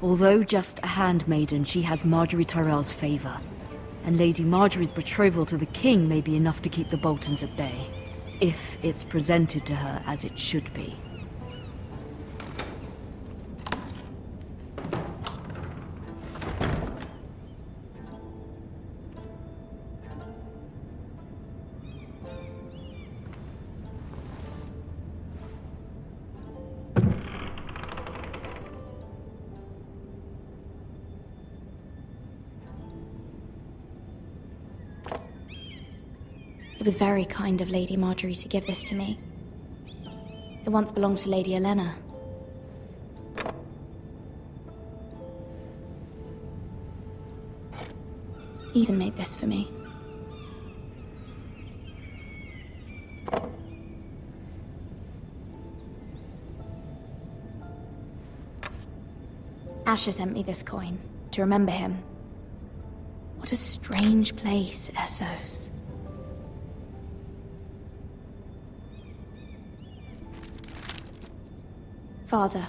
Although just a handmaiden, she has Marjorie Tyrell's favor. And Lady Marjorie's betrothal to the king may be enough to keep the Boltons at bay, if it's presented to her as it should be. It was very kind of Lady Marjorie to give this to me. It once belonged to Lady Olenna. Ethan made this for me. Asher sent me this coin, to remember him. What a strange place, Essos. Father,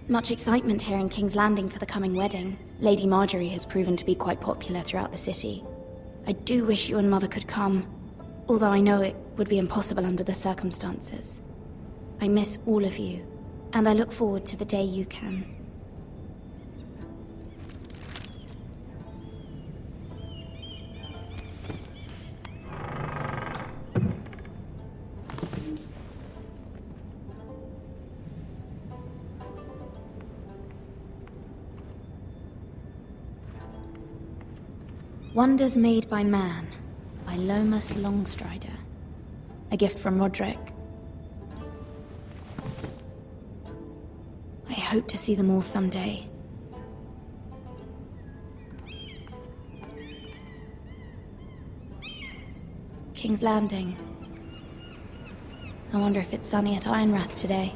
much excitement here in King's Landing for the coming wedding. Lady Marjorie has proven to be quite popular throughout the city. I do wish you and Mother could come, although I know it would be impossible under the circumstances. I miss all of you, and I look forward to the day you can. Wonders Made by Man, by Lomas Longstrider. A gift from Roderick. I hope to see them all someday. King's Landing. I wonder if it's sunny at Ironrath today.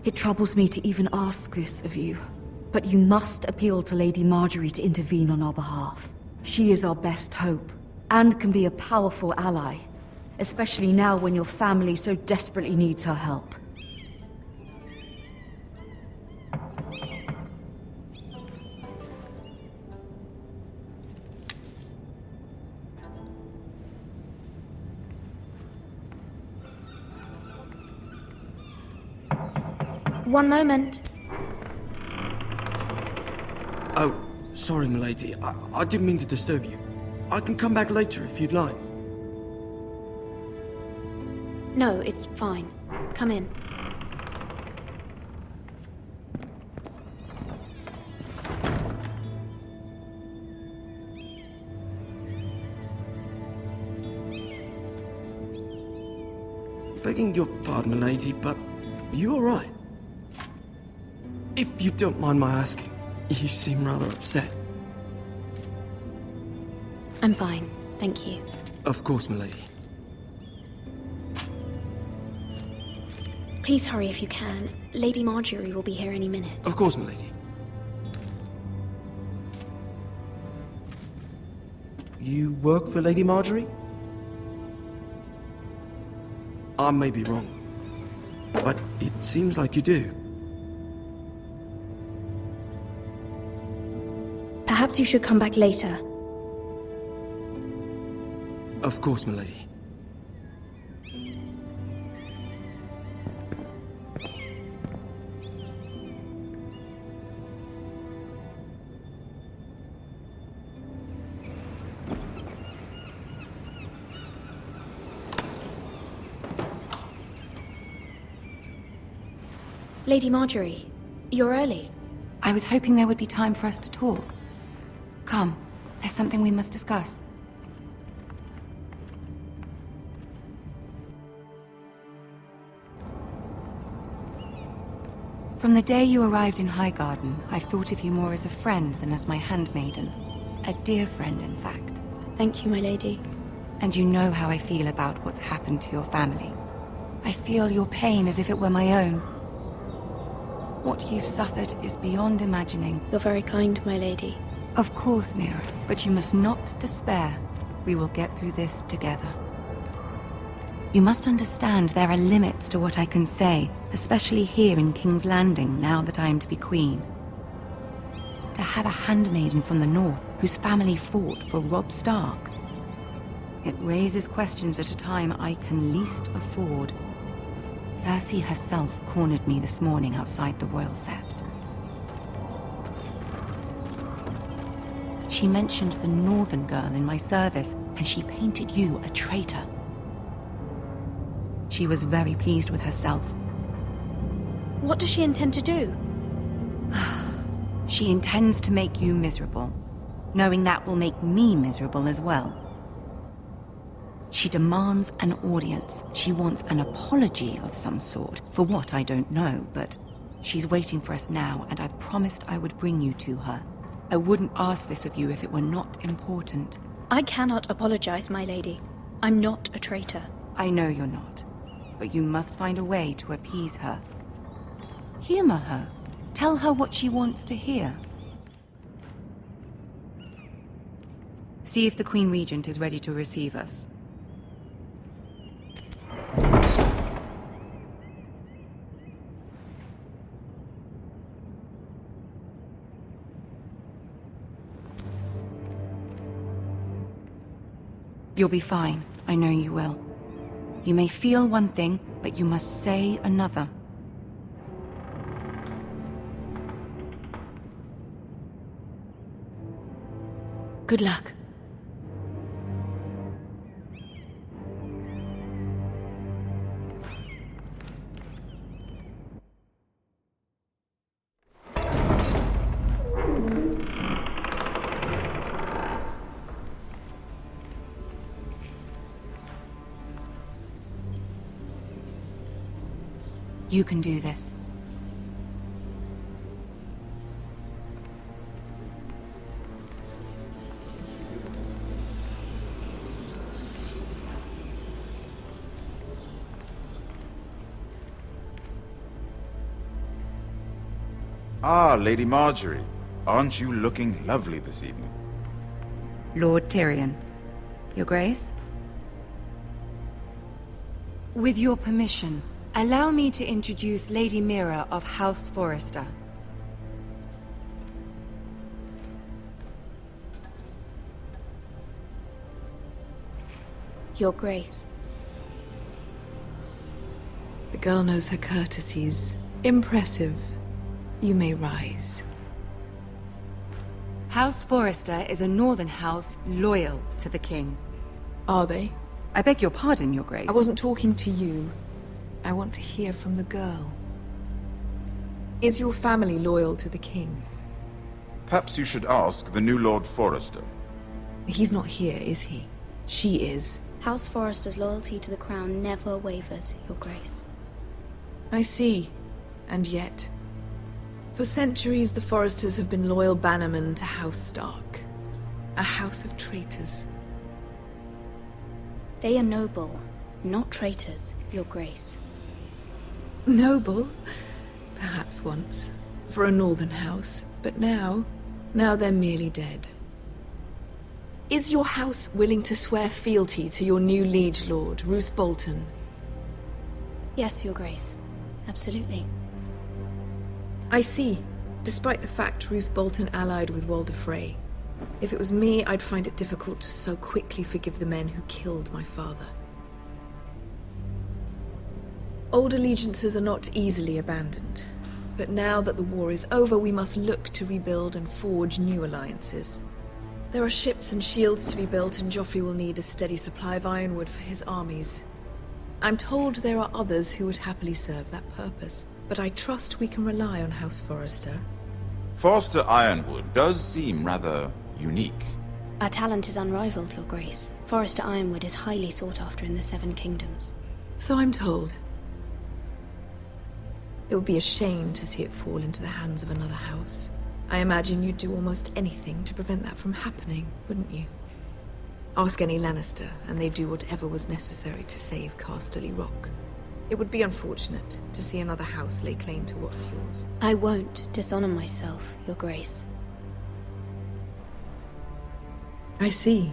It troubles me to even ask this of you, but you must appeal to Lady Marjorie to intervene on our behalf. She is our best hope, and can be a powerful ally, especially now when your family so desperately needs her help. One moment. Oh, sorry, milady. I didn't mean to disturb you. I can come back later if you'd like. No, it's fine. Come in. Begging your pardon, milady, but you all right? If you don't mind my asking, you seem rather upset. I'm fine, thank you. Of course, milady. Please hurry if you can. Lady Marjorie will be here any minute. Of course, milady. You work for Lady Marjorie? I may be wrong, but it seems like you do. Perhaps you should come back later. Of course, milady. Lady Marjorie, you're early. I was hoping there would be time for us to talk. Come, there's something we must discuss. From the day you arrived in Highgarden, I've thought of you more as a friend than as my handmaiden. A dear friend, in fact. Thank you, my lady. And you know how I feel about what's happened to your family. I feel your pain as if it were my own. What you've suffered is beyond imagining. You're very kind, my lady. Of course, Mira, but you must not despair. We will get through this together. You must understand there are limits to what I can say, especially here in King's Landing, now that I am to be queen. To have a handmaiden from the north whose family fought for Robb Stark. It raises questions at a time I can least afford. Cersei herself cornered me this morning outside the Royal Sept. She mentioned the northern girl in my service, and she painted you a traitor. She was very pleased with herself. What does she intend to do? She intends to make you miserable, knowing that will make me miserable as well. She demands an audience. She wants an apology of some sort, for what I don't know, but she's waiting for us now, and I promised I would bring you to her. I wouldn't ask this of you if it were not important. I cannot apologize, my lady. I'm not a traitor. I know you're not, but you must find a way to appease her. Humor her. Tell her what she wants to hear. See if the Queen Regent is ready to receive us. You'll be fine. I know you will. You may feel one thing, but you must say another. Good luck. You can do this. Ah, Lady Marjorie. Aren't you looking lovely this evening? Lord Tyrion. Your Grace? With your permission, allow me to introduce Lady Mira of House Forrester. Your Grace. The girl knows her courtesies. Impressive. You may rise. House Forrester is a northern house loyal to the king. Are they? I beg your pardon, Your Grace. I wasn't talking to you. I want to hear from the girl. Is your family loyal to the king? Perhaps you should ask the new Lord Forrester. He's not here, is he? She is. House Forrester's loyalty to the crown never wavers, Your Grace. I see. And yet... For centuries, the Forresters have been loyal bannermen to House Stark. A house of traitors. They are noble, not traitors, Your Grace. Noble? Perhaps once. For a northern house. But now they're merely dead. Is your house willing to swear fealty to your new liege lord, Roose Bolton? Yes, Your Grace. Absolutely. I see. Despite the fact Roose Bolton allied with Walder Frey. If it was me, I'd find it difficult to so quickly forgive the men who killed my father. Old allegiances are not easily abandoned. But now that the war is over, we must look to rebuild and forge new alliances. There are ships and shields to be built, and Joffrey will need a steady supply of ironwood for his armies. I'm told there are others who would happily serve that purpose. but I trust we can rely on House Forrester. Forrester Ironwood does seem rather unique. Our talent is unrivaled, Your Grace. Forrester Ironwood is highly sought after in the Seven Kingdoms. So I'm told. It would be a shame to see it fall into the hands of another house. I imagine you'd do almost anything to prevent that from happening, wouldn't you? Ask any Lannister, and they'd do whatever was necessary to save Casterly Rock. It would be unfortunate to see another house lay claim to what's yours. I won't dishonor myself, Your Grace. I see.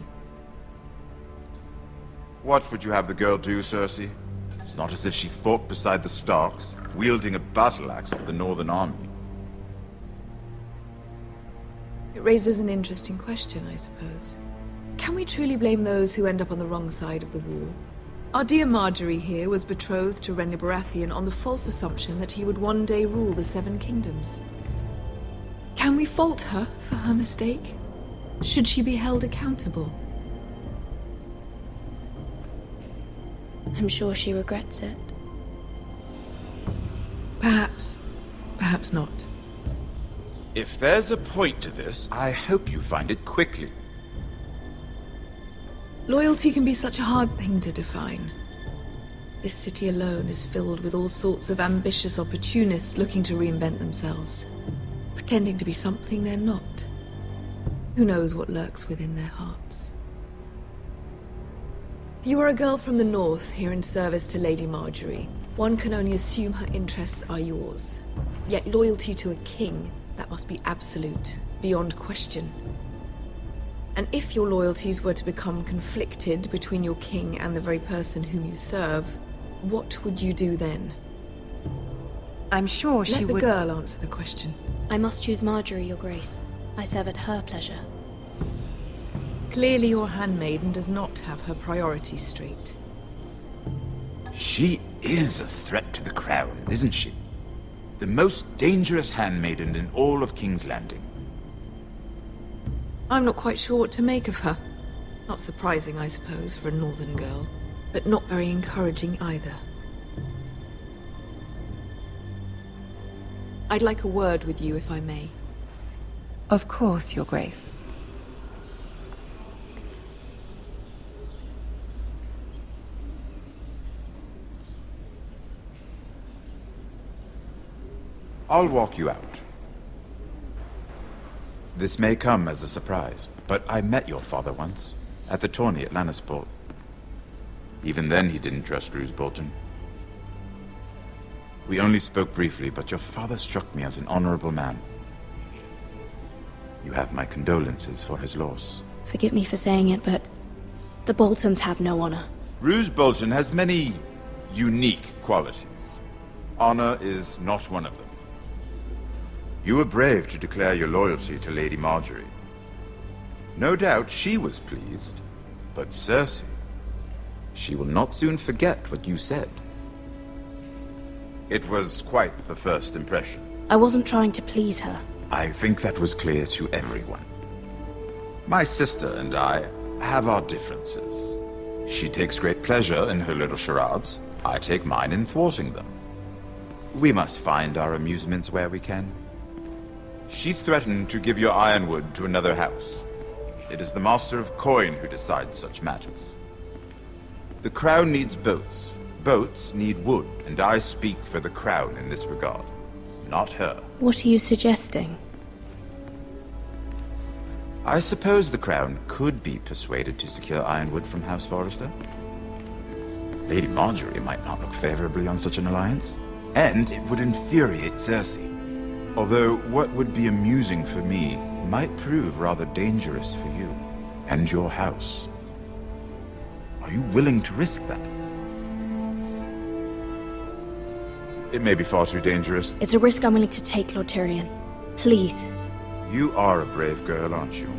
What would you have the girl do, Cersei? It's not as if she fought beside the Starks, wielding a battle axe for the Northern Army. It raises an interesting question, I suppose. Can we truly blame those who end up on the wrong side of the war? Our dear Marjorie here was betrothed to Renly Baratheon on the false assumption that he would one day rule the Seven Kingdoms. Can we fault her for her mistake? Should she be held accountable? I'm sure she regrets it. Perhaps. Perhaps not. If there's a point to this, I hope you find it quickly. Loyalty can be such a hard thing to define. This city alone is filled with all sorts of ambitious opportunists looking to reinvent themselves, pretending to be something they're not. Who knows what lurks within their hearts? You are a girl from the north, here in service to Lady Marjorie. One can only assume her interests are yours. Yet loyalty to a king, that must be absolute, beyond question. And if your loyalties were to become conflicted between your king and the very person whom you serve, what would you do then? I'm sure she would... Let the girl answer the question. I must choose Marjorie, Your Grace. I serve at her pleasure. Clearly your handmaiden does not have her priorities straight. She is a threat to the crown, isn't she? The most dangerous handmaiden in all of King's Landing. I'm not quite sure what to make of her. Not surprising, I suppose, for a northern girl, but not very encouraging either. I'd like a word with you, if I may. Of course, Your Grace. I'll walk you out. This may come as a surprise, but I met your father once, at the tourney at Lannisport. Even then he didn't trust Roose Bolton. We only spoke briefly, but your father struck me as an honorable man. You have my condolences for his loss. Forgive me for saying it, but the Boltons have no honor. Roose Bolton has many unique qualities. Honor is not one of them. You were brave to declare your loyalty to Lady Marjorie. No doubt she was pleased, but Cersei, she will not soon forget what you said. It was quite the first impression. I wasn't trying to please her. I think that was clear to everyone. My sister and I have our differences. She takes great pleasure in her little charades. I take mine in thwarting them. We must find our amusements where we can. She threatened to give your ironwood to another house. It is the Master of Coin who decides such matters. The crown needs boats. Boats need wood, and I speak for the crown in this regard, not her. What are you suggesting? I suppose the crown could be persuaded to secure ironwood from House Forrester. Lady Marjorie might not look favorably on such an alliance, and it would infuriate Cersei. Although what would be amusing for me might prove rather dangerous for you and your house. Are you willing to risk that? It may be far too dangerous. It's a risk I'm willing to take, Lord Tyrion. Please. You are a brave girl, aren't you?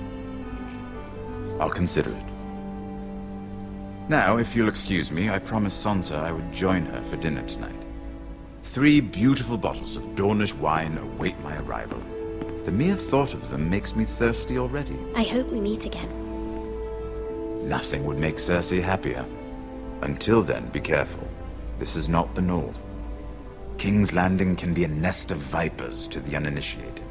I'll consider it. Now, if you'll excuse me, I promised Sansa I would join her for dinner tonight. 3 beautiful bottles of Dornish wine await my arrival. The mere thought of them makes me thirsty already. I hope we meet again. Nothing would make Cersei happier. Until then, be careful. This is not the North. King's Landing can be a nest of vipers to the uninitiated.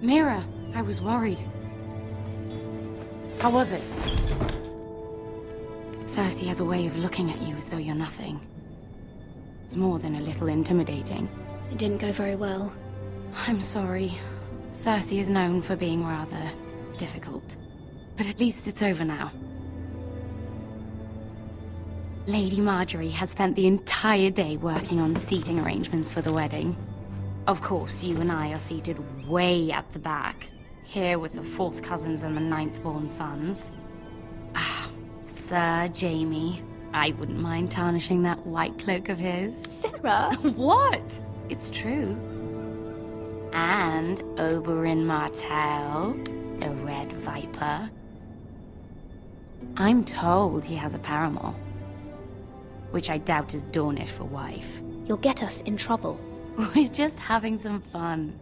Mira, I was worried. How was it? Cersei has a way of looking at you as though you're nothing. It's more than a little intimidating. It didn't go very well. I'm sorry. Cersei is known for being rather difficult. But at least it's over now. Lady Marjorie has spent the entire day working on seating arrangements for the wedding. Of course, you and I are seated way at the back, here with the 4th cousins and the 9th-born sons. Ah, Sir Jaime. I wouldn't mind tarnishing that white cloak of his. Sarah! What? It's true. And Oberyn Martell, the Red Viper. I'm told he has a paramour, which I doubt is Dornish for wife. You'll get us in trouble. We're just having some fun.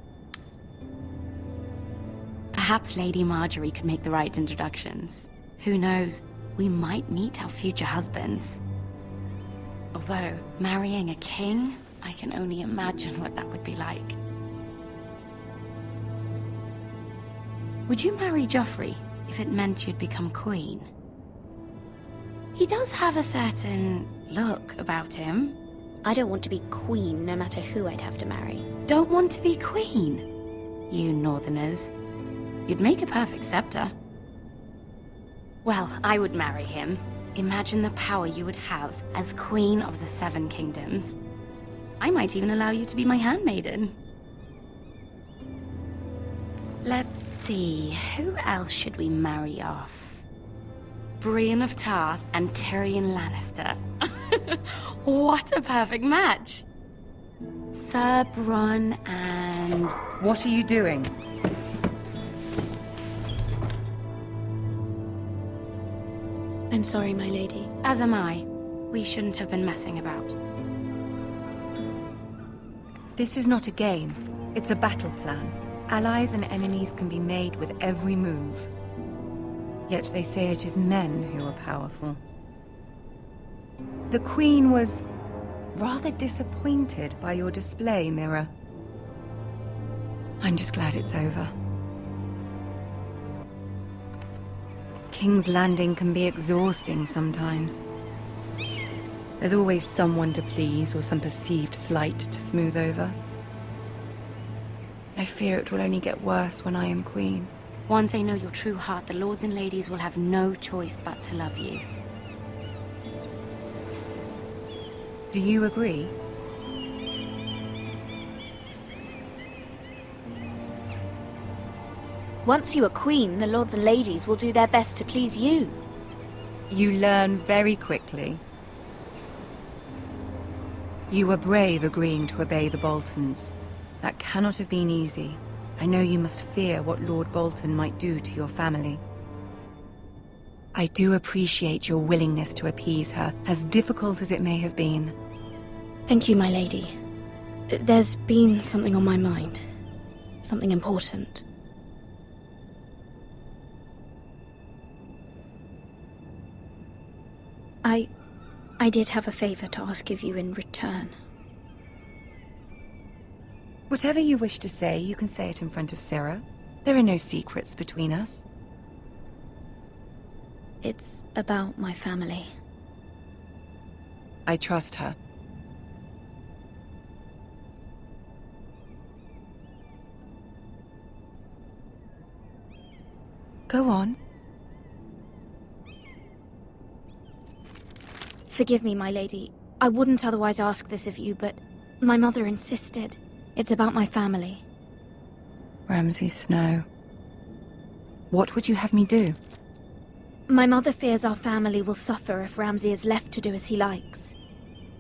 Perhaps Lady Marjorie could make the right introductions. Who knows? We might meet our future husbands. Although, marrying a king, I can only imagine what that would be like. Would you marry Joffrey if it meant you'd become queen? He does have a certain look about him. I don't want to be queen no matter who I'd have to marry. Don't want to be queen? You northerners. You'd make a perfect scepter. Well, I would marry him. Imagine the power you would have as Queen of the 7 Kingdoms. I might even allow you to be my handmaiden. Let's see, who else should we marry off? Brienne of Tarth and Tyrion Lannister. What a perfect match! Sir Bronn and... What are you doing? I'm sorry, my lady. As am I. We shouldn't have been messing about. This is not a game. It's a battle plan. Allies and enemies can be made with every move. Yet they say it is men who are powerful. The Queen was rather disappointed by your display, Mira. I'm just glad it's over. King's Landing can be exhausting sometimes. There's always someone to please or some perceived slight to smooth over. I fear it will only get worse when I am queen. Once they know your true heart, the lords and ladies will have no choice but to love you. Do you agree? Once you are queen, the lords and ladies will do their best to please you. You learn very quickly. You were brave agreeing to obey the Boltons. That cannot have been easy. I know you must fear what Lord Bolton might do to your family. I do appreciate your willingness to appease her, as difficult as it may have been. Thank you, my lady. There's been something on my mind. Something important. I did have a favor to ask of you in return. Whatever you wish to say, you can say it in front of Sarah. There are no secrets between us. It's about my family. I trust her. Go on. Forgive me, my lady. I wouldn't otherwise ask this of you, but my mother insisted. It's about my family. Ramsay Snow. What would you have me do? My mother fears our family will suffer if Ramsay is left to do as he likes.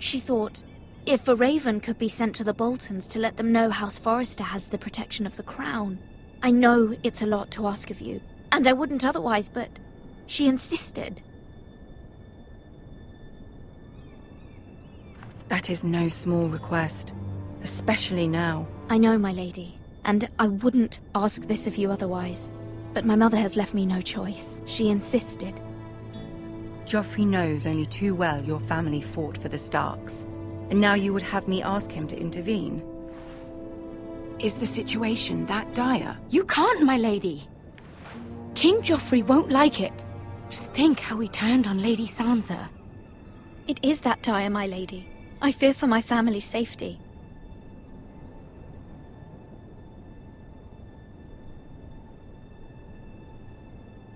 She thought, if a raven could be sent to the Boltons to let them know House Forrester has the protection of the crown. I know it's a lot to ask of you, and I wouldn't otherwise, but she insisted. That is no small request, especially now. I know, my lady, and I wouldn't ask this of you otherwise. But my mother has left me no choice. She insisted. Joffrey knows only too well your family fought for the Starks, and now you would have me ask him to intervene? Is the situation that dire? You can't, my lady! King Joffrey won't like it. Just think how he turned on Lady Sansa. It is that dire, my lady. I fear for my family's safety.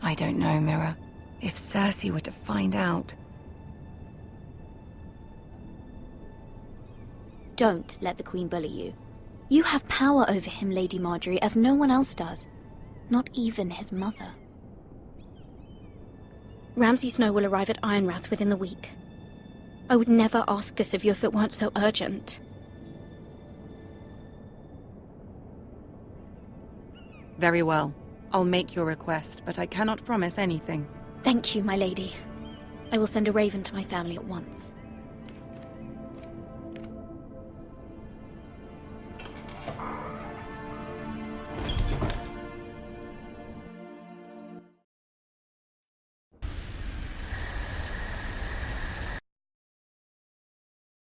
I don't know, Mira. If Cersei were to find out... Don't let the Queen bully you. You have power over him, Lady Marjorie, as no one else does. Not even his mother. Ramsay Snow will arrive at Ironrath within the week. I would never ask this of you if it weren't so urgent. Very well. I'll make your request, but I cannot promise anything. Thank you, my lady. I will send a raven to my family at once.